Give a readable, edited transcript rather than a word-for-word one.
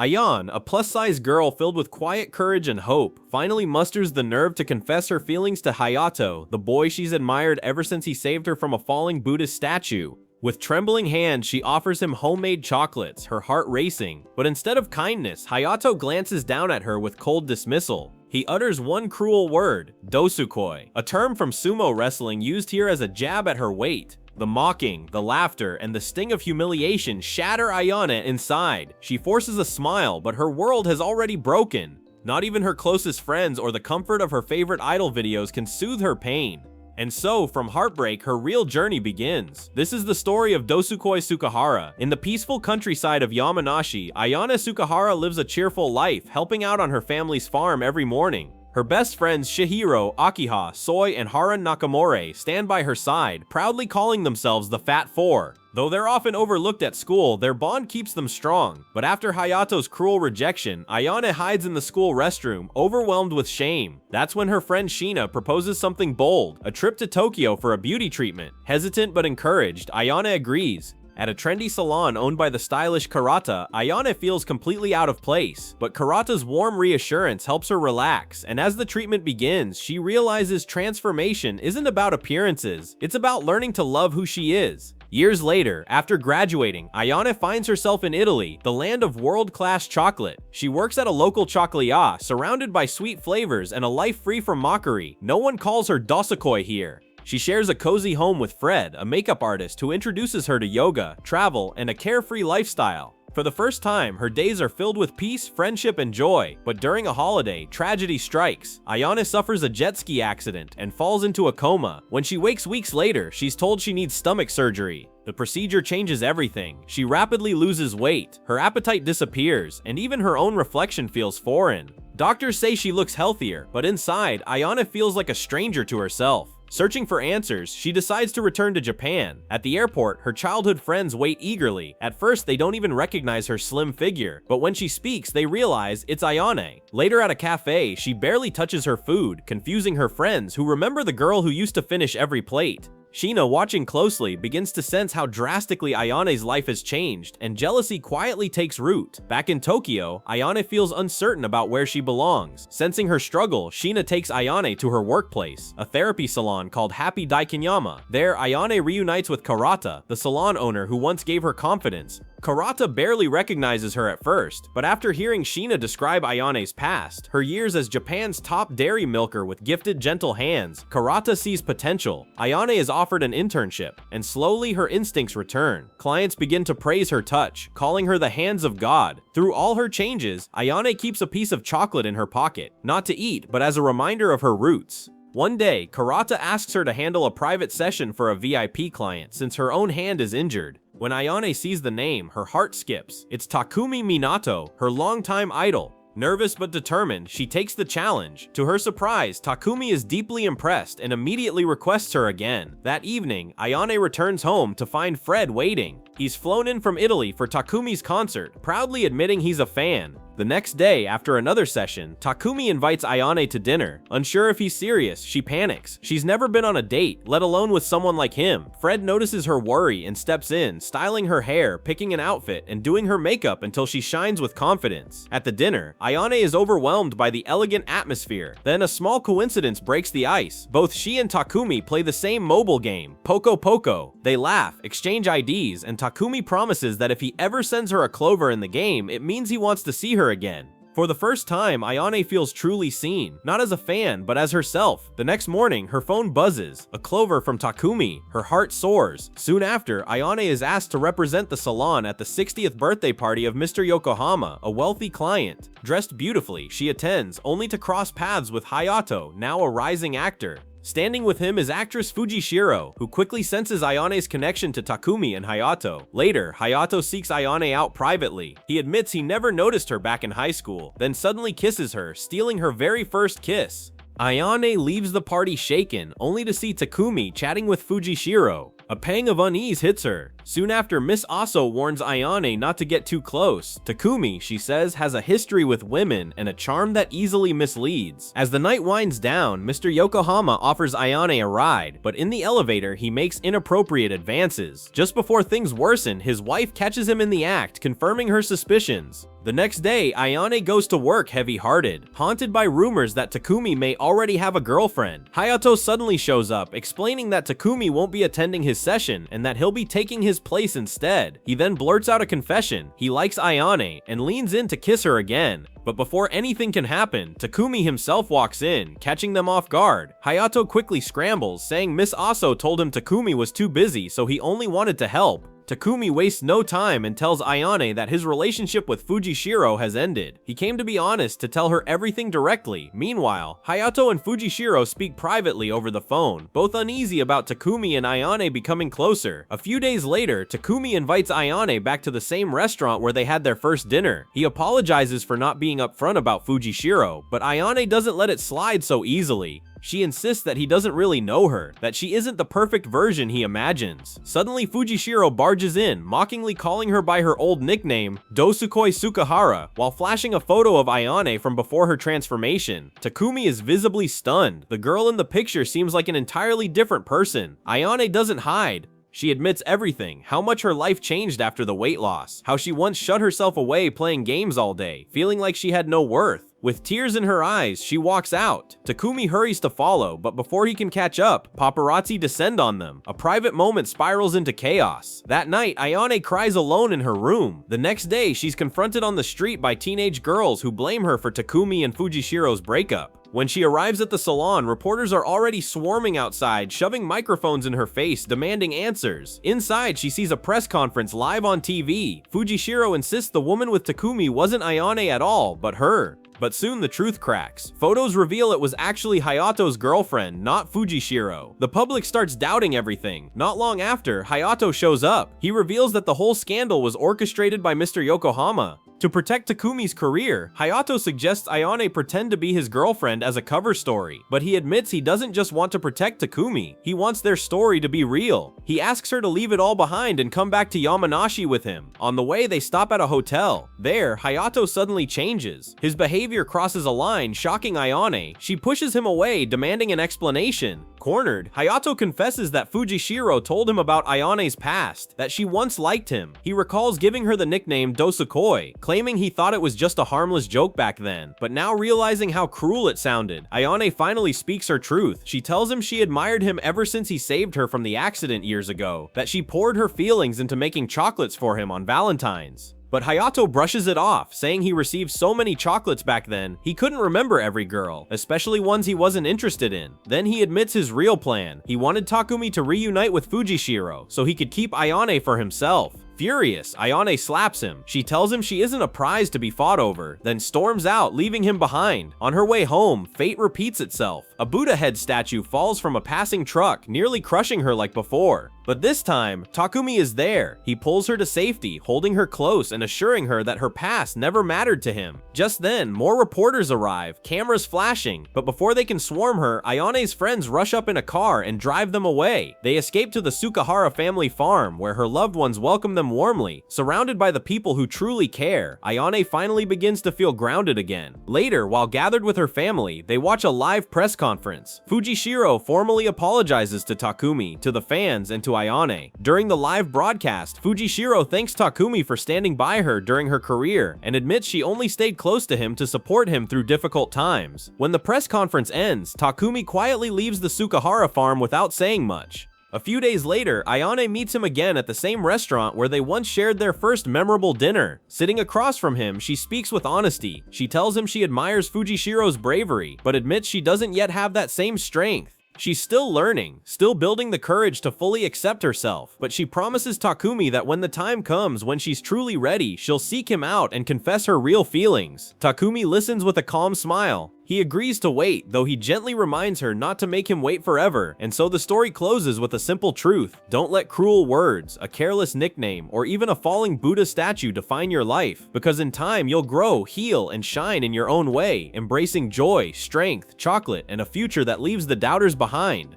Ayane, a plus-size girl filled with quiet courage and hope, finally musters the nerve to confess her feelings to Hayato, the boy she's admired ever since he saved her from a falling Buddhist statue. With trembling hands, she offers him homemade chocolates, her heart racing. But instead of kindness, Hayato glances down at her with cold dismissal. He utters one cruel word, dosukoi, a term from sumo wrestling used here as a jab at her weight. The mocking, the laughter, and the sting of humiliation shatter Ayane inside. She forces a smile, but her world has already broken. Not even her closest friends or the comfort of her favorite idol videos can soothe her pain. And so, from Heartbreak, her real journey begins. This is the story of Dosukoi Sukehira. In the peaceful countryside of Yamanashi, Ayane Sukehira lives a cheerful life, helping out on her family's farm every morning. Her best friends Shihiro, Akiha, Soi, and Haran Nakamura stand by her side, proudly calling themselves the Fat Four. Though they're often overlooked at school, their bond keeps them strong. But after Hayato's cruel rejection, Ayane hides in the school restroom, overwhelmed with shame. That's when her friend Sheena proposes something bold, a trip to Tokyo for a beauty treatment. Hesitant but encouraged, Ayane agrees. At a trendy salon owned by the stylish Karata, Ayane feels completely out of place, but Karata's warm reassurance helps her relax, and as the treatment begins, she realizes transformation isn't about appearances, it's about learning to love who she is. Years later, after graduating, Ayane finds herself in Italy, the land of world-class chocolate. She works at a local chocolatier, surrounded by sweet flavors and a life free from mockery. No one calls her Dosukoi here. She shares a cozy home with Fred, a makeup artist who introduces her to yoga, travel, and a carefree lifestyle. For the first time, her days are filled with peace, friendship, and joy. But during a holiday, tragedy strikes. Ayane suffers a jet ski accident and falls into a coma. When she wakes weeks later, she's told she needs stomach surgery. The procedure changes everything. She rapidly loses weight, her appetite disappears, and even her own reflection feels foreign. Doctors say she looks healthier, but inside, Ayane feels like a stranger to herself. Searching for answers, she decides to return to Japan. At the airport, her childhood friends wait eagerly. At first, they don't even recognize her slim figure, but when she speaks, they realize it's Ayane. Later at a cafe, she barely touches her food, confusing her friends who remember the girl who used to finish every plate. Sheena, watching closely, begins to sense how drastically Ayane's life has changed, and jealousy quietly takes root. Back in Tokyo, Ayane feels uncertain about where she belongs. Sensing her struggle, Sheena takes Ayane to her workplace, a therapy salon called Happy Daikinyama. There, Ayane reunites with Karata, the salon owner who once gave her confidence. Karata barely recognizes her at first, but after hearing Sheena describe Ayane's past, her years as Japan's top dairy milker with gifted gentle hands, Karata sees potential. Ayane is offered an internship, and slowly her instincts return. Clients begin to praise her touch, calling her the hands of God. Through all her changes, Ayane keeps a piece of chocolate in her pocket, not to eat, but as a reminder of her roots. One day, Karata asks her to handle a private session for a VIP client since her own hand is injured. When Ayane sees the name, her heart skips. It's Takumi Minato, her longtime idol. Nervous but determined, she takes the challenge. To her surprise, Takumi is deeply impressed and immediately requests her again. That evening, Ayane returns home to find Fred waiting. He's flown in from Italy for Takumi's concert, proudly admitting he's a fan. The next day, after another session, Takumi invites Ayane to dinner. Unsure if he's serious, she panics. She's never been on a date, let alone with someone like him. Fred notices her worry and steps in, styling her hair, picking an outfit, and doing her makeup until she shines with confidence. At the dinner, Ayane is overwhelmed by the elegant atmosphere. Then a small coincidence breaks the ice. Both she and Takumi play the same mobile game, Poco Poco. They laugh, exchange IDs, and Takumi promises that if he ever sends her a clover in the game, it means he wants to see her again. For the first time, Ayane feels truly seen, not as a fan, but as herself. The next morning, her phone buzzes, a clover from Takumi. Her heart soars. Soon after, Ayane is asked to represent the salon at the 60th birthday party of Mr. Yokohama, a wealthy client. Dressed beautifully, she attends, only to cross paths with Hayato, now a rising actor. Standing with him is actress Fujishiro, who quickly senses Ayane's connection to Takumi and Hayato. Later, Hayato seeks Ayane out privately. He admits he never noticed her back in high school, then suddenly kisses her, stealing her very first kiss. Ayane leaves the party shaken, only to see Takumi chatting with Fujishiro. A pang of unease hits her. Soon after, Miss Aso warns Ayane not to get too close. Takumi, she says, has a history with women and a charm that easily misleads. As the night winds down, Mr. Yokohama offers Ayane a ride, but in the elevator, he makes inappropriate advances. Just before things worsen, his wife catches him in the act, confirming her suspicions. The next day, Ayane goes to work heavy-hearted, haunted by rumors that Takumi may already have a girlfriend. Hayato suddenly shows up, explaining that Takumi won't be attending his session and that he'll be taking his place instead. He then blurts out a confession. He likes Ayane and leans in to kiss her again. But before anything can happen, Takumi himself walks in, catching them off guard. Hayato quickly scrambles, saying Miss Aso told him Takumi was too busy, so he only wanted to help. Takumi wastes no time and tells Ayane that his relationship with Fujishiro has ended. He came to be honest to tell her everything directly. Meanwhile, Hayato and Fujishiro speak privately over the phone, both uneasy about Takumi and Ayane becoming closer. A few days later, Takumi invites Ayane back to the same restaurant where they had their first dinner. He apologizes for not being upfront about Fujishiro, but Ayane doesn't let it slide so easily. She insists that he doesn't really know her, that she isn't the perfect version he imagines. Suddenly, Fujishiro barges in, mockingly calling her by her old nickname, Dosukoi Sukehira, while flashing a photo of Ayane from before her transformation. Takumi is visibly stunned. The girl in the picture seems like an entirely different person. Ayane doesn't hide. She admits everything, how much her life changed after the weight loss, how she once shut herself away playing games all day, feeling like she had no worth. With tears in her eyes, she walks out. Takumi hurries to follow, but before he can catch up, paparazzi descend on them. A private moment spirals into chaos. That night, Ayane cries alone in her room. The next day, she's confronted on the street by teenage girls who blame her for Takumi and Fujishiro's breakup. When she arrives at the salon, reporters are already swarming outside, shoving microphones in her face, demanding answers. Inside, she sees a press conference live on TV. Fujishiro insists the woman with Takumi wasn't Ayane at all, but her. But soon the truth cracks. Photos reveal it was actually Hayato's girlfriend, not Fujishiro. The public starts doubting everything. Not long after, Hayato shows up. He reveals that the whole scandal was orchestrated by Mr. Yokohama. To protect Takumi's career, Hayato suggests Ayane pretend to be his girlfriend as a cover story, but he admits he doesn't just want to protect Takumi, he wants their story to be real. He asks her to leave it all behind and come back to Yamanashi with him. On the way, they stop at a hotel. There, Hayato suddenly changes. His behavior crosses a line, shocking Ayane. She pushes him away, demanding an explanation. Cornered, Hayato confesses that Fujishiro told him about Ayane's past, that she once liked him. He recalls giving her the nickname Dosukoi, claiming he thought it was just a harmless joke back then, but now realizing how cruel it sounded, Ayane finally speaks her truth. She tells him she admired him ever since he saved her from the accident years ago, that she poured her feelings into making chocolates for him on Valentine's. But Hayato brushes it off, saying he received so many chocolates back then, he couldn't remember every girl, especially ones he wasn't interested in. Then he admits his real plan. He wanted Takumi to reunite with Fujishiro, so he could keep Ayane for himself. Furious, Ayane slaps him. She tells him she isn't a prize to be fought over, then storms out, leaving him behind. On her way home, fate repeats itself. A Buddha head statue falls from a passing truck, nearly crushing her like before. But this time, Takumi is there. He pulls her to safety, holding her close and assuring her that her past never mattered to him. Just then, more reporters arrive, cameras flashing, but before they can swarm her, Ayane's friends rush up in a car and drive them away. They escape to the Sukehira family farm, where her loved ones welcome them warmly. Surrounded by the people who truly care, Ayane finally begins to feel grounded again. Later, while gathered with her family, they watch a live press conference. Fujishiro formally apologizes to Takumi, to the fans, and to Ayane. During the live broadcast, Fujishiro thanks Takumi for standing by her during her career and admits she only stayed close to him to support him through difficult times. When the press conference ends, Takumi quietly leaves the Sukehira farm without saying much. A few days later, Ayane meets him again at the same restaurant where they once shared their first memorable dinner. Sitting across from him, she speaks with honesty. She tells him she admires Fujishiro's bravery, but admits she doesn't yet have that same strength. She's still learning, still building the courage to fully accept herself, but she promises Takumi that when the time comes when she's truly ready, she'll seek him out and confess her real feelings. Takumi listens with a calm smile. He agrees to wait, though he gently reminds her not to make him wait forever, and so the story closes with a simple truth. Don't let cruel words, a careless nickname, or even a falling Buddha statue define your life, because in time you'll grow, heal, and shine in your own way, embracing joy, strength, chocolate, and a future that leaves the doubters behind.